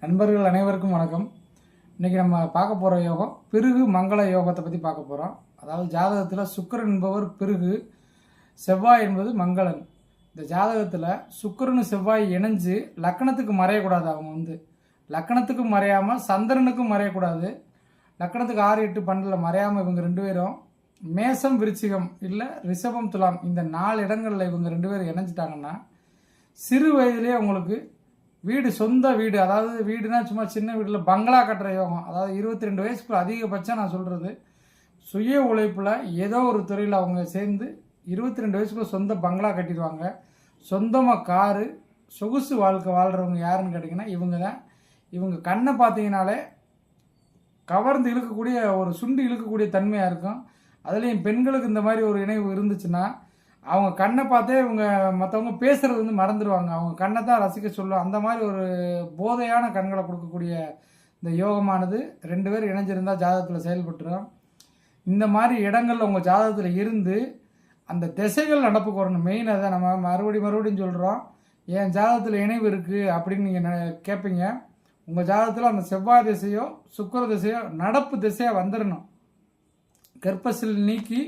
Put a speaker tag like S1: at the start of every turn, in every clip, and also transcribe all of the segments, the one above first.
S1: நண்பர்கள் அனைவருக்கும் வணக்கம். இன்றைக்கி நம்ம பார்க்க போகிற யோகம் பிருகு மங்கள யோகத்தை பற்றி பார்க்க போகிறோம். அதாவது ஜாதகத்தில் சுக்கிரன் என்பவர் பிருகு, செவ்வாய் என்பது மங்களன். இந்த ஜாதகத்தில் சுக்கிரனு செவ்வாய் இணைஞ்சு லக்கணத்துக்கு மறையக்கூடாது. அவங்க லக்கணத்துக்கும் மறையாமல் சந்திரனுக்கும் மறையக்கூடாது. லக்கணத்துக்கு 6, 8, 12 மறையாமல் இவங்க 2 பேரும் மேசம் விருச்சிகம் இல்லை ரிஷபம் துலாம் இந்த 4 இடங்களில் இவங்க 2 பேரும் இணைஞ்சிட்டாங்கன்னா சிறு வயதிலே அவங்களுக்கு வீடு, சொந்த வீடு, அதாவது வீடுனா சும்மா சின்ன வீட்டில் பங்களா கட்டுற யோகம். அதாவது 22 வயசுக்குள்ள அதிகபட்சம் நான் சொல்கிறது, சுய உழைப்பில் ஏதோ ஒரு துறையில் அவங்க சேர்ந்து 22 வயசுக்குள்ள சொந்த பங்களா கட்டிடுவாங்க. சொந்தமாக காரு, சொகுசு வாழ்க்கை வாழ்கிறவங்க யாருன்னு கேட்டிங்கன்னா இவங்க தான். இவங்க கண்ணை பார்த்தீங்கனாலே கவர்ந்து இழுக்கக்கூடிய ஒரு சுண்டி இழுக்கக்கூடிய தன்மையாக இருக்கும். அதுலேயும் பெண்களுக்கு இந்த மாதிரி ஒரு இணைவு இருந்துச்சுன்னா அவங்க கண்ணை பார்த்தே இவங்க மற்றவங்க பேசுகிறது மறந்துடுவாங்க. அவங்க கண்ணை தான் ரசிக்க சொல்லுவாங்க. அந்த மாதிரி ஒரு போதையான கண்களை கொடுக்கக்கூடிய இந்த யோகமானது 2 பேர் இணைஞ்சிருந்தால் ஜாதகத்தில் செயல்பட்டுரும். இந்த மாதிரி இடங்களில் உங்கள் ஜாதகத்தில் இருந்து அந்த திசைகள் நடப்புக்கு வரணும். மெயின் அதை நம்ம மறுபடியும் சொல்கிறோம். என் ஜாதகத்தில் இணைவு இருக்குது அப்படின்னு நீங்கள் கேட்பீங்க. உங்கள் ஜாதகத்தில் அந்த செவ்வாய் திசையோ சுக்கிர திசையோ நடப்பு திசையாக வந்துடணும். கர்ப்பசில் நீக்கி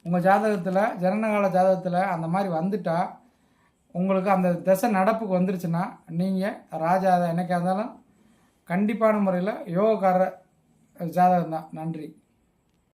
S1: உங்கள் ஜாதகத்தில் ஜனனகால ஜாதகத்தில் அந்த மாதிரி வந்துட்டால் உங்களுக்கு அந்த திசை நடப்புக்கு வந்துருச்சுன்னா நீங்கள் ராஜா. அதை என்னைக்கா இருந்தாலும் கண்டிப்பான முறையில் யோகக்கார ஜாதகம் தான். நன்றி.